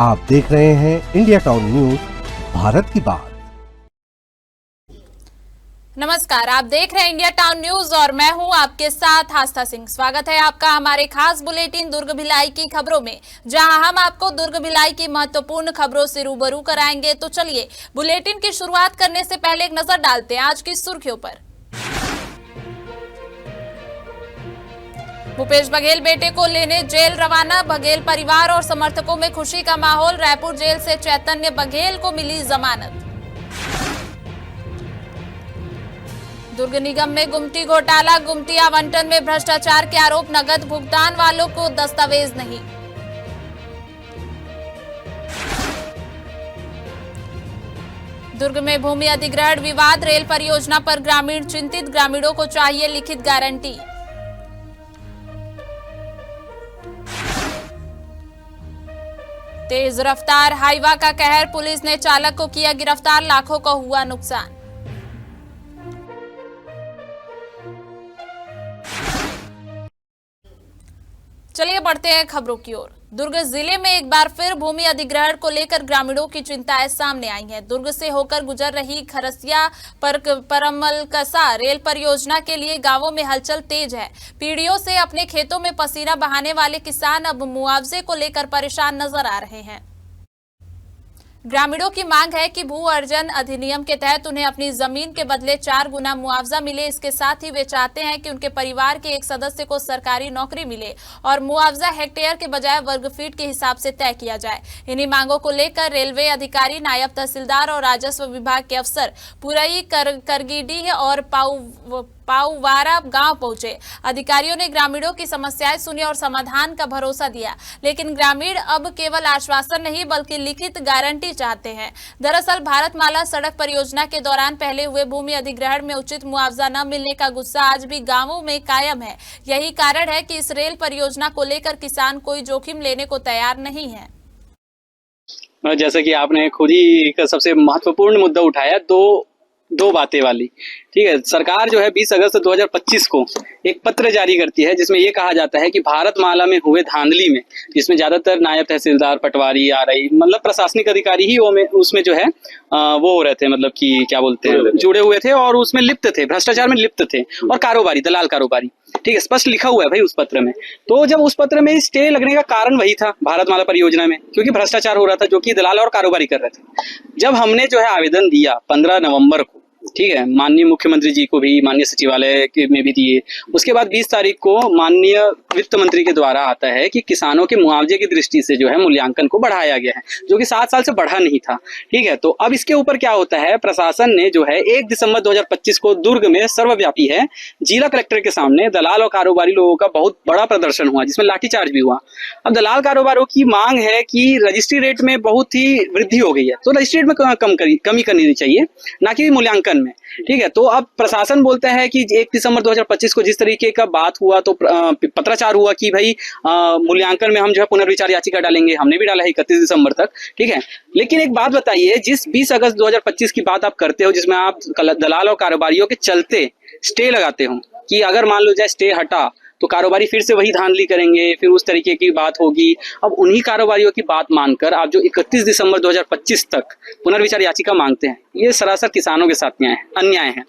आप देख रहे हैं इंडिया टाउन न्यूज, भारत की बात। नमस्कार, आप देख रहे हैं इंडिया टाउन न्यूज और मैं हूं आपके साथ आस्था सिंह। स्वागत है आपका हमारे खास बुलेटिन दुर्ग भिलाई की खबरों में, जहां हम आपको दुर्ग भिलाई की महत्वपूर्ण खबरों से रूबरू कराएंगे। तो चलिए बुलेटिन की शुरुआत करने से पहले एक नजर डालते हैं आज की सुर्खियों पर। भूपेश बघेल बेटे को लेने जेल रवाना, बघेल परिवार और समर्थकों में खुशी का माहौल। रायपुर जेल से चैतन्य बघेल को मिली जमानत। दुर्ग निगम में गुमटी घोटाला, गुमटी आवंटन में भ्रष्टाचार के आरोप, नगद भुगतान वालों को दस्तावेज नहीं। दुर्ग में भूमि अधिग्रहण विवाद, रेल परियोजना पर ग्रामीण चिंतित, ग्रामीणों को चाहिए लिखित गारंटी। तेज रफ्तार हाईवा का कहर, पुलिस ने चालक को किया गिरफ्तार, लाखों का हुआ नुकसान। चलिए बढ़ते हैं खबरों की ओर। दुर्ग जिले में एक बार फिर भूमि अधिग्रहण को लेकर ग्रामीणों की चिंताएं सामने आई हैं। दुर्ग से होकर गुजर रही खरसिया परमलकसा रेल परियोजना के लिए गांवों में हलचल तेज है। पीढ़ियों से अपने खेतों में पसीना बहाने वाले किसान अब मुआवजे को लेकर परेशान नजर आ रहे हैं। ग्रामीणों की मांग है कि भू अर्जन अधिनियम के तहत उन्हें अपनी जमीन के बदले 4 गुना मुआवजा मिले। इसके साथ ही वे चाहते हैं कि उनके परिवार के एक सदस्य को सरकारी नौकरी मिले और मुआवजा हेक्टेयर के बजाय वर्ग फीट के हिसाब से तय किया जाए। इन्हीं मांगों को लेकर रेलवे अधिकारी, नायब तहसीलदार और राजस्व विभाग के अफसर पुरई, करगीडीह और पाउवारा गांव पहुंचे। अधिकारियों ने ग्रामीणों की समस्याएं सुनी और समाधान का भरोसा दिया, लेकिन ग्रामीण अब केवल आश्वासन नहीं बल्कि लिखित गारंटी चाहते हैं। दरअसल भारतमाला सड़क परियोजना के दौरान पहले हुए भूमि अधिग्रहण में उचित मुआवजा न मिलने का गुस्सा आज भी गांवों में कायम है। यही कारण है कि इस रेल परियोजना को लेकर किसान कोई जोखिम लेने को तैयार नहीं है। जैसा कि आपने खुद ही एक सबसे महत्वपूर्ण मुद्दा उठाया, दो बातें वाली, ठीक है। सरकार जो है 20 अगस्त 2025 को एक पत्र जारी करती है जिसमें ये कहा जाता है कि भारतमाला में हुए धांधली में, जिसमें ज्यादातर नायब तहसीलदार, पटवारी, आरआई, मतलब प्रशासनिक अधिकारी ही उसमें जो है वो हो रहे थे, मतलब कि क्या बोलते हैं, जुड़े हुए थे और उसमें लिप्त थे, भ्रष्टाचार में लिप्त थे और कारोबारी, दलाल कारोबारी, ठीक है, स्पष्ट लिखा हुआ है भाई उस पत्र में। तो जब उस पत्र में स्टे लगने का कारण वही था भारतमाला परियोजना में, क्योंकि भ्रष्टाचार हो रहा था जो कि दलाल और कारोबारी कर रहे थे। जब हमने जो है आवेदन दिया 15 नवंबर को, ठीक है, माननीय मुख्यमंत्री जी को भी, माननीय सचिवालय में भी दिए। उसके बाद 20 तारीख को माननीय वित्त मंत्री के द्वारा आता है कि किसानों के मुआवजे की दृष्टि से जो है मूल्यांकन को बढ़ाया गया है, जो कि 7 साल से बढ़ा नहीं था, ठीक है। तो अब इसके ऊपर क्या होता है, प्रशासन ने जो है 1 दिसंबर 2025 को दुर्ग में सर्वव्यापी है, जिला कलेक्टर के सामने दलाल और कारोबारी लोगों का बहुत बड़ा प्रदर्शन हुआ जिसमें लाठीचार्ज भी हुआ। अब दलाल कारोबारियों की मांग है कि रजिस्ट्री रेट में बहुत ही वृद्धि हो गई है, तो रजिस्ट्री रेट में कमी करनी चाहिए, ना कि मूल्यांकन में, ठीक है। तो अब प्रशासन बोलता है कि 1 दिसंबर 2025 को जिस तरीके का बात हुआ तो पत्राचार हुआ कि भाई मूल्यांकन में हम जो है पुनर्विचार याचिका डालेंगे। हमने भी डाला है 31 दिसंबर तक, ठीक है। लेकिन एक बात बताइए, जिस 20 अगस्त 2025 की बात आप करते हो, जिसमें आप दलाल और कारोबारियों के चलते स्टे लगाते हो कि अगर मान लो जाए स्टे हटा तो कारोबारी फिर से वही धांधली करेंगे, फिर उस तरीके की बात होगी। अब उन्हीं कारोबारियों की बात मानकर आप जो 31 दिसंबर 2025 तक पुनर्विचार याचिका मांगते हैं, ये सरासर किसानों के साथ अन्याय है,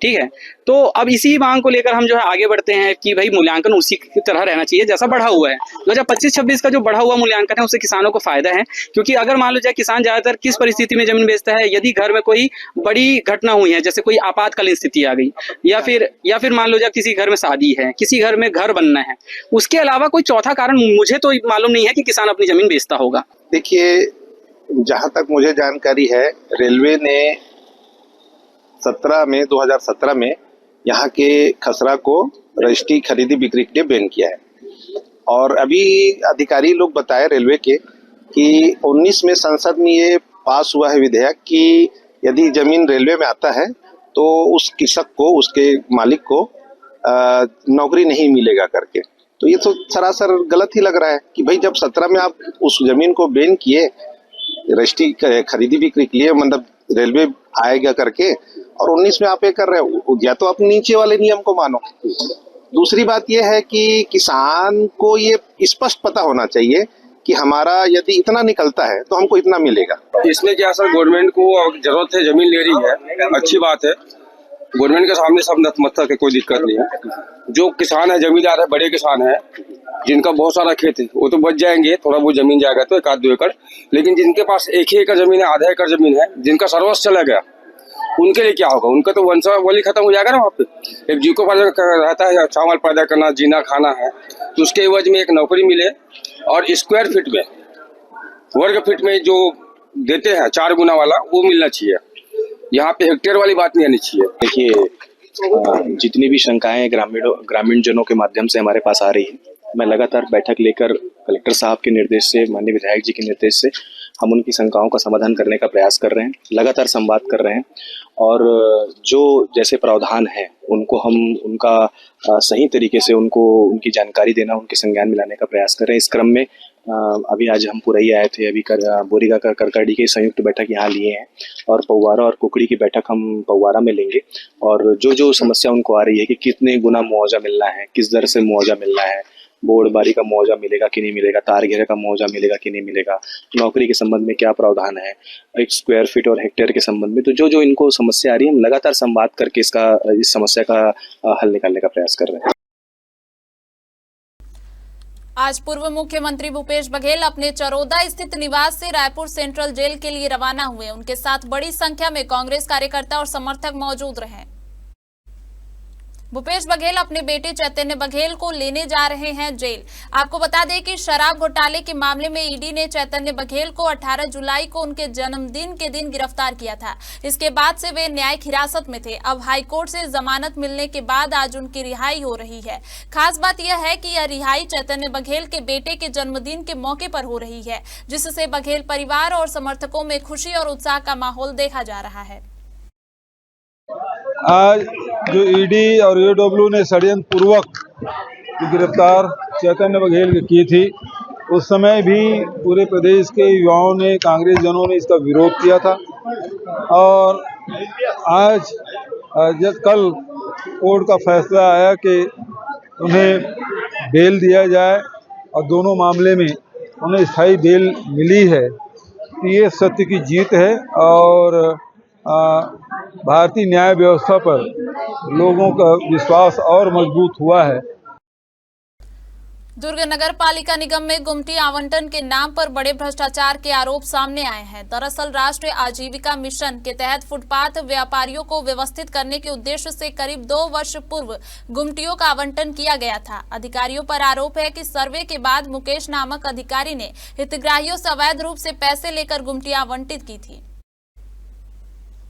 ठीक है। तो अब इसी मांग को लेकर हम जो है आगे बढ़ते हैं कि भाई मूल्यांकन उसी की तरह रहना चाहिए जैसा बढ़ा हुआ है। 2025-26 का जो बढ़ा हुआ मूल्यांकन है उससे किसानों को फायदा है, क्योंकि अगर मान लो जाए किसान ज्यादातर किस परिस्थिति में जमीन बेचता है, यदि घर में कोई बड़ी घटना हुई है, जैसे कोई आपातकालीन स्थिति आ गई, या फिर मान लो जाए किसी घर में शादी है, किसी घर में घर बनना है, उसके अलावा कोई चौथा कारण मुझे तो मालूम नहीं है कि किसान अपनी जमीन बेचता होगा। देखिए, जहां तक मुझे जानकारी है, रेलवे ने 2017 में यहाँ के खसरा को रजिस्ट्री खरीदी बिक्री के लिए बैन किया है। और अभी अधिकारी लोग बताए रेलवे के कि 19 में संसद में ये पास हुआ है विधेयक कि यदि जमीन रेलवे में आता है तो उस कृषक को, उसके मालिक को नौकरी नहीं मिलेगा करके। तो ये तो सरासर गलत ही लग रहा है कि भाई जब 17 में आप उस जमीन को बैन किए रजिस्ट्री खरीदी बिक्री के लिए, मतलब रेलवे आएगा करके, और 19 में आप ये कर रहे हो, या तो आप नीचे वाले नियम को मानो। दूसरी बात यह है कि किसान को ये स्पष्ट पता होना चाहिए कि हमारा यदि इतना निकलता है तो हमको इतना मिलेगा। इसमें क्या सर, गवर्नमेंट को जरूरत है, जमीन ले रही है, अच्छी बात है। गवर्नमेंट के सामने सब नतमस्तक है, कोई दिक्कत नहीं है। जो किसान है, जमींदार है, बड़े किसान है, जिनका बहुत सारा खेत है, वो तो बच जाएंगे, थोड़ा बहुत जमीन जाएगा तो 1-2 एकड़। लेकिन जिनके पास 1 ही एकड़ जमीन है, आधा एकड़ जमीन है, जिनका सर्वस्व चला गया, उनके लिए क्या होगा? उनका तो वंशावली खत्म हो जाएगा ना। वहाँ पे एक जीविकोपार्जन रहता है, चावल पैदा करना, जीना खाना है, तो उसके एवज में एक नौकरी मिले और स्क्वायर फीट में, वर्ग फीट में जो देते हैं 4 गुना वाला, वो मिलना चाहिए। यहाँ पे हेक्टेयर वाली बात नहीं आनी चाहिए। देखिए, जितनी भी शंकाएं ग्रामीण जनों के माध्यम से हमारे पास आ रही है, मैं लगातार बैठक लेकर कलेक्टर साहब के निर्देश से, माननीय विधायक जी के निर्देश से हम उनकी शंकाओं का समाधान करने का प्रयास कर रहे हैं, लगातार संवाद कर रहे हैं और जो जैसे प्रावधान है उनको हम उनका सही तरीके से उनकी जानकारी देना, उनके संज्ञान में लाने का प्रयास कर रहे हैं। इस क्रम में अभी आज हम पुरई आए थे, अभी बोरीगा का करकड़ी की संयुक्त बैठक यहाँ लिए हैं और पौवारा और कुकड़ी की बैठक हम पौवारा में लेंगे। और जो समस्या उनको आ रही है कि कितने गुना मुआवजा मिलना है, किस दर से मुआवजा मिलना है, बोर्ड बारी का मुआवजा मिलेगा कि नहीं मिलेगा, तार घेरे का मुआवजा मिलेगा कि नहीं मिलेगा, नौकरी के संबंध में क्या प्रावधान है, एक स्क्वायर फीट और हेक्टेयर के संबंध में, तो जो इनको समस्या आ रही है, हम लगातार संवाद करके इस समस्या का हल निकालने का प्रयास कर रहे हैं। आज पूर्व मुख्यमंत्री भूपेश बघेल अपने चरोदा स्थित निवास से रायपुर सेंट्रल जेल के लिए रवाना हुए। उनके साथ बड़ी संख्या में कांग्रेस कार्यकर्ता और समर्थक मौजूद रहे। भूपेश बघेल अपने बेटे चैतन्य बघेल को लेने जा रहे हैं जेल। आपको बता दें कि शराब घोटाले के मामले में ईडी ने चैतन्य बघेल को 18 जुलाई को उनके जन्मदिन के दिन गिरफ्तार किया था। इसके बाद से वे न्यायिक हिरासत में थे। अब हाईकोर्ट से जमानत मिलने के बाद आज उनकी रिहाई हो रही है। खास बात यह है कि यह रिहाई चैतन्य बघेल के बेटे के जन्मदिन के मौके पर हो रही है, जिससे बघेल परिवार और समर्थकों में खुशी और उत्साह का माहौल देखा जा रहा है। आज जो ईडी और ईओडब्ल्यू ने षड्यंत्र पूर्वक गिरफ्तार चैतन्य बघेल की थी, उस समय भी पूरे प्रदेश के युवाओं ने, कांग्रेस जनों ने इसका विरोध किया था। और आज जब कल कोर्ट का फैसला आया कि उन्हें बेल दिया जाए और दोनों मामले में उन्हें स्थायी बेल मिली है, तो ये सत्य की जीत है और भारतीय न्याय व्यवस्था पर लोगों का विश्वास और मजबूत हुआ है। दुर्ग नगर पालिका निगम में गुमटी आवंटन के नाम पर बड़े भ्रष्टाचार के आरोप सामने आए हैं। दरअसल राष्ट्रीय आजीविका मिशन के तहत फुटपाथ व्यापारियों को व्यवस्थित करने के उद्देश्य से करीब 2 वर्ष पूर्व गुमटियों का आवंटन किया गया था। अधिकारियों पर आरोप है कि सर्वे के बाद मुकेश नामक अधिकारी ने हितग्राहियों से अवैध रूप से पैसे लेकर गुमटियां आवंटित की थी।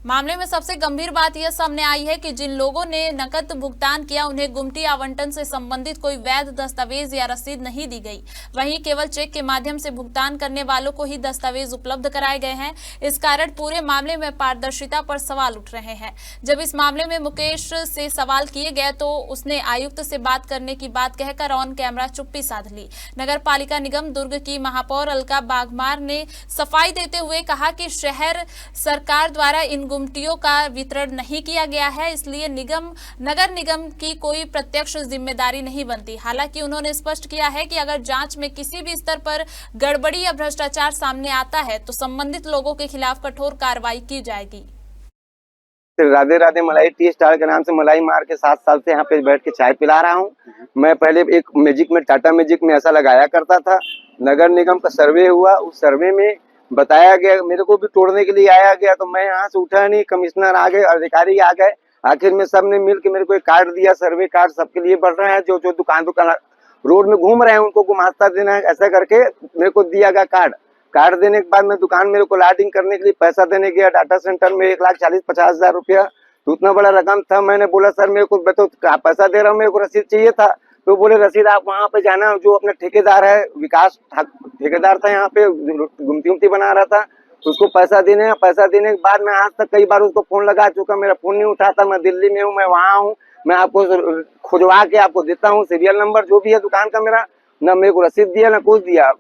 मामले में सबसे गंभीर बात यह सामने आई है कि जिन लोगों ने नकद भुगतान किया, उन्हें गुमटी आवंटन से संबंधित कोई वैध दस्तावेज या रसीद नहीं दी गई। वहीं केवल चेक के माध्यम से भुगतान करने वालों को ही दस्तावेज उपलब्ध कराए गए हैं। इस कारण पूरे मामले में पारदर्शिता पर सवाल उठ रहे हैं। जब इस मामले में मुकेश से सवाल किए गए तो उसने आयुक्त से बात करने की बात कहकर ऑन कैमरा चुप्पी साध ली। नगर पालिका निगम दुर्ग की महापौर अलका बागमार ने सफाई देते हुए कहा कि शहर सरकार द्वारा इन गुमटियों का वितरण नहीं किया गया है, इसलिए नगर निगम की कोई प्रत्यक्ष जिम्मेदारी नहीं बनती। हालांकि उन्होंने स्पष्ट किया है कि अगर जांच में किसी भी स्तर पर गड़बड़ी या भ्रष्टाचार सामने आता है तो संबंधित लोगों के खिलाफ कठोर कार्रवाई की जाएगी। राधे राधे मलाई टी स्टार के नाम से मलाई मार के 7 साल से यहाँ पे बैठ के चाय पिला रहा हूँ। मैं पहले एक मैजिक में, टाटा मैजिक में ऐसा लगाया करता था। नगर निगम का सर्वे हुआ, उस सर्वे में बताया गया, मेरे को भी तोड़ने के लिए आया गया, तो मैं यहाँ से उठा नहीं। कमिश्नर आ गए, अधिकारी आ गए, आखिर में सबने मिल के मेरे को एक कार्ड दिया, सर्वे कार्ड सबके लिए बढ़ रहा है। जो दुकान रोड में घूम रहे हैं उनको गुमास्ता देना है, ऐसा करके मेरे को दिया गया कार्ड देने के बाद मैं दुकान, मेरे को लाइटिंग करने के लिए पैसा देने गया डाटा सेंटर में 1,40,50,000 रुपया। तो उतना बड़ा रकम था। मैंने बोला सर मेरे को पैसा दे रहा हूँ, मेरे को रसीद चाहिए था। तो बोले रसीद आप वहाँ पे जाना, जो अपना ठेकेदार है, विकास ठेकेदार था यहाँ पे, गुमती बना रहा था, उसको पैसा देने के बाद मैं आज तक कई बार उसको फोन लगा चुका, मेरा फोन नहीं उठाता। मैं दिल्ली में हूँ, मैं वहाँ हूँ, मैं आपको खुजवा के आपको देता हूँ सीरियल नंबर जो भी है दुकान का मेरा। न मेरे को रसीद दिया, न कुछ दिया।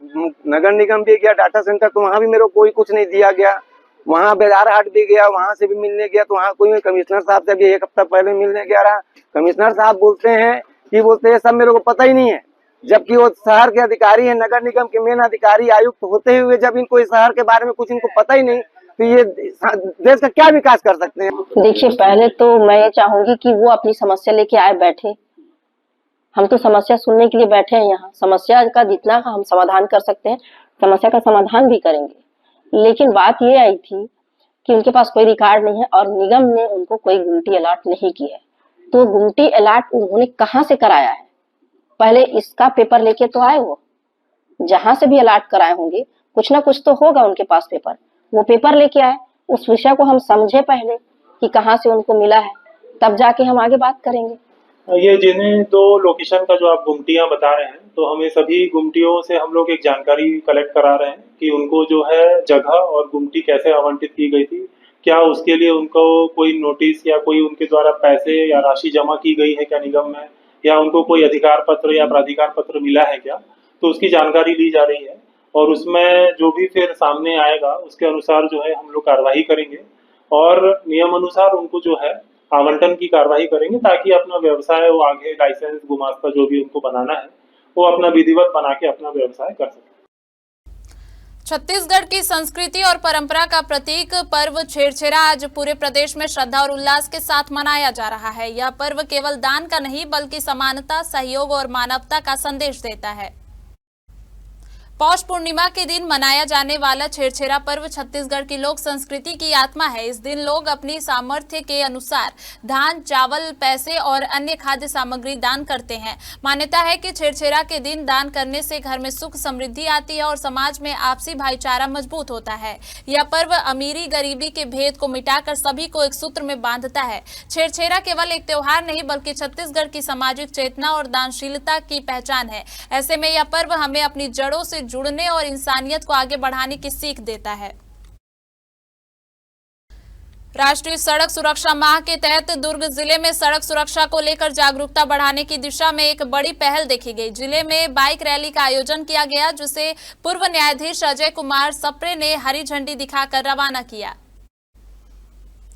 नगर निगम भी गया डाटा सेंटर, तो वहाँ भी मेरे को कोई कुछ नहीं दिया गया। वहाँ बाजार हाट भी गया, वहाँ से भी मिलने गया, तो वहाँ कोई कमिश्नर साहब से भी 1 हफ्ता पहले मिलने गया रहा। कमिश्नर साहब बोलते हैं सब मेरे को पता ही नहीं है। जबकि वो शहर के अधिकारी हैं, नगर निगम के मेन अधिकारी आयुक्त होते हुए जब इनको इस शहर के बारे में कुछ इनको पता ही नहीं, तो ये देश का क्या विकास कर सकते हैं? देखिए, पहले तो मैं ये चाहूंगी कि वो अपनी समस्या लेके आए, बैठे। हम तो समस्या सुनने के लिए बैठे हैं यहाँ। समस्या का जितना का हम समाधान कर सकते हैं, समस्या का समाधान भी करेंगे। लेकिन बात ये आई थी कि उनके पास कोई रिकॉर्ड नहीं है और निगम ने उनको कोई गुमटी अलॉट नहीं की है। तो गुमटी अलॉट उन्होंने कहाँ से कराया है? पहले इसका पेपर लेके तो आए, वो जहां से भी अलॉट कराए होंगे कुछ ना कुछ तो होगा उनके पास पेपर, वो पेपर लेके आए। उस विषय को हम समझे पहले कि कहाँ से उनको मिला है, तब जाके हम आगे बात करेंगे। ये जिन्हें दो लोकेशन का जो आप गुमटियां बता रहे हैं, तो हमें सभी गुमटियों से हम लोग एक जानकारी कलेक्ट करा रहे हैं कि उनको जो है जगह और गुमटी कैसे आवंटित की गई थी, क्या उसके लिए उनको कोई नोटिस या कोई उनके द्वारा पैसे या राशि जमा की गई है क्या निगम में, या उनको कोई अधिकार पत्र या प्राधिकार पत्र मिला है क्या, तो उसकी जानकारी ली जा रही है। और उसमें जो भी फिर सामने आएगा उसके अनुसार जो है हम लोग कार्रवाई करेंगे और नियम अनुसार उनको जो है आवंटन की कार्रवाई करेंगे, ताकि अपना व्यवसाय वो आगे लाइसेंस गुमास्ता जो भी उनको बनाना है वो अपना विधिवत बना के अपना व्यवसाय कर सके। छत्तीसगढ़ की संस्कृति और परंपरा का प्रतीक पर्व छेरछेरा आज पूरे प्रदेश में श्रद्धा और उल्लास के साथ मनाया जा रहा है। यह पर्व केवल दान का नहीं बल्कि समानता, सहयोग और मानवता का संदेश देता है। पौष पूर्णिमा के दिन मनाया जाने वाला छेरछेरा पर्व छत्तीसगढ़ की लोक संस्कृति की आत्मा है। इस दिन लोग अपनी सामर्थ्य के अनुसार धान, चावल, पैसे और अन्य खाद्य सामग्री दान करते हैं। मान्यता है कि छेरछेरा के दिन दान करने से घर में सुख समृद्धि आती है और समाज में आपसी भाईचारा मजबूत होता है। यह पर्व अमीरी गरीबी के भेद को मिटाकर सभी को एक सूत्र में बांधता है। छेरछेरा केवल एक त्योहार नहीं बल्कि छत्तीसगढ़ की सामाजिक चेतना और दानशीलता की पहचान है। ऐसे में यह पर्व हमें अपनी जड़ों से जुड़ने और इंसानियत को आगे बढ़ाने की सीख देता है। राष्ट्रीय सड़क सुरक्षा माह के तहत दुर्ग जिले में सड़क सुरक्षा को लेकर जागरूकता बढ़ाने की दिशा में एक बड़ी पहल देखी गई। जिले में बाइक रैली का आयोजन किया गया, जिसे पूर्व न्यायाधीश अजय कुमार सप्रे ने हरी झंडी दिखाकर रवाना किया।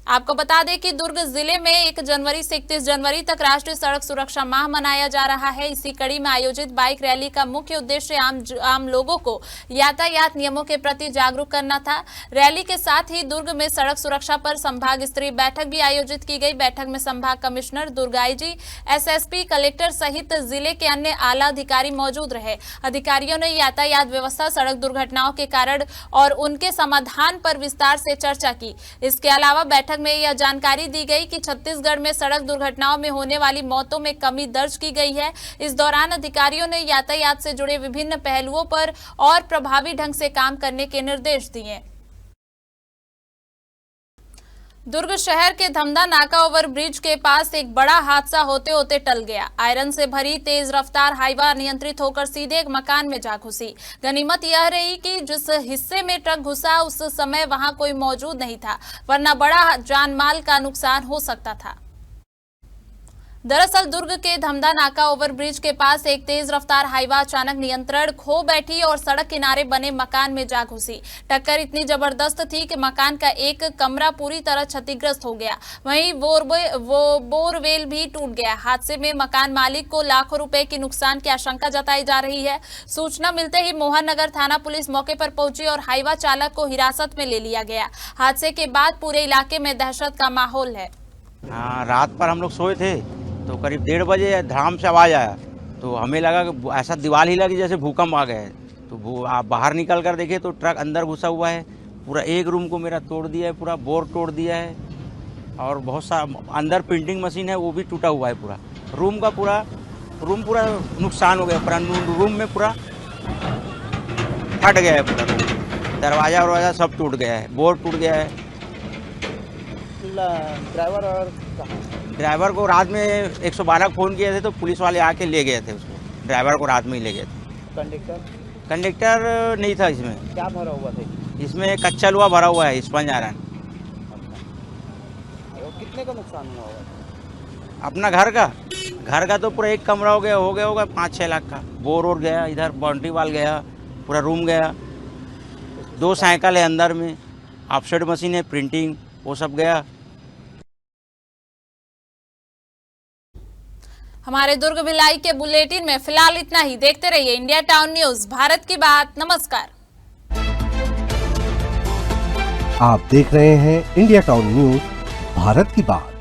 आपको बता दें कि दुर्ग जिले में 1 जनवरी से 31 जनवरी तक राष्ट्रीय सड़क सुरक्षा माह मनाया जा रहा है। इसी कड़ी में आयोजित बाइक रैली का मुख्य उद्देश्य आम लोगों को यातायात नियमों के प्रति जागरूक करना था। रैली के साथ ही दुर्ग में सड़क सुरक्षा पर संभाग स्तरीय बैठक भी आयोजित की गई। बैठक में संभाग कमिश्नर दुर्गाईजी, एसएसपी, कलेक्टर सहित जिले के अन्य आला अधिकारी मौजूद रहे। अधिकारियों ने यातायात व्यवस्था, सड़क दुर्घटनाओं के कारण और उनके समाधान पर विस्तार से चर्चा की। इसके अलावा बैठक में यह जानकारी दी गई कि छत्तीसगढ़ में सड़क दुर्घटनाओं में होने वाली मौतों में कमी दर्ज की गई है। इस दौरान अधिकारियों ने यातायात से जुड़े विभिन्न पहलुओं पर और प्रभावी ढंग से काम करने के निर्देश दिए। दुर्ग शहर के धमधा नाका ओवर ब्रिज के पास एक बड़ा हादसा होते होते टल गया। आयरन से भरी तेज रफ्तार हाईवा अनियंत्रित होकर सीधे एक मकान में जा घुसी। गनीमत यह रही कि जिस हिस्से में ट्रक घुसा उस समय वहां कोई मौजूद नहीं था, वरना बड़ा जानमाल का नुकसान हो सकता था। दरअसल दुर्ग के धमधा नाका ओवरब्रिज के पास एक तेज रफ्तार हाईवा अचानक नियंत्रण खो बैठी और सड़क किनारे बने मकान में जा घुसी। टक्कर इतनी जबरदस्त थी कि मकान का एक कमरा पूरी तरह क्षतिग्रस्त हो गया, वहीं बोरवेल भी टूट गया। हादसे में मकान मालिक को लाखों रुपए की नुकसान की आशंका जताई जा रही है। सूचना मिलते ही मोहन नगर थाना पुलिस मौके पर पहुंची और हाईवा चालक को हिरासत में ले लिया गया। हादसे के बाद पूरे इलाके में दहशत का माहौल है। रात पर हम लोग सोए थे तो करीब 1:30 बजे धड़ाम से आवाज़ आया, तो हमें लगा कि ऐसा दीवार ही लगी जैसे भूकंप आ गया है। तो आप बाहर निकल कर देखे तो ट्रक अंदर घुसा हुआ है, पूरा एक रूम को मेरा तोड़ दिया है, पूरा बोर तोड़ दिया है और बहुत सा अंदर प्रिंटिंग मशीन है वो भी टूटा हुआ है। पूरा रूम पूरा नुकसान हो गया, पूरा रूम में पूरा फट गया है, पूरा दरवाज़ा सब टूट गया है, बोर टूट गया है। ड्राइवर को रात में 112 फ़ोन किए थे तो पुलिस वाले आके ले गए थे उसको। ड्राइवर को रात में ही ले गए थे। कंडक्टर नहीं था इसमें। क्या भरा हुआ था इसमें? कच्चा लोहा भरा हुआ है, स्पंज आयरन। कितने का नुकसान हुआ होगा? अपना घर का तो पूरा एक कमरा हो गया होगा 5-6 लाख का। बोर और गया, इधर बाउंड्री वाल गया, पूरा रूम गया, 2 साइकिल है अंदर में, ऑफसेट मशीन है, प्रिंटिंग, वो सब गया। हमारे दुर्ग भिलाई के बुलेटिन में फिलहाल इतना ही। देखते रहिए इंडिया टाउन न्यूज, भारत की बात। नमस्कार। आप देख रहे हैं इंडिया टाउन न्यूज, भारत की बात।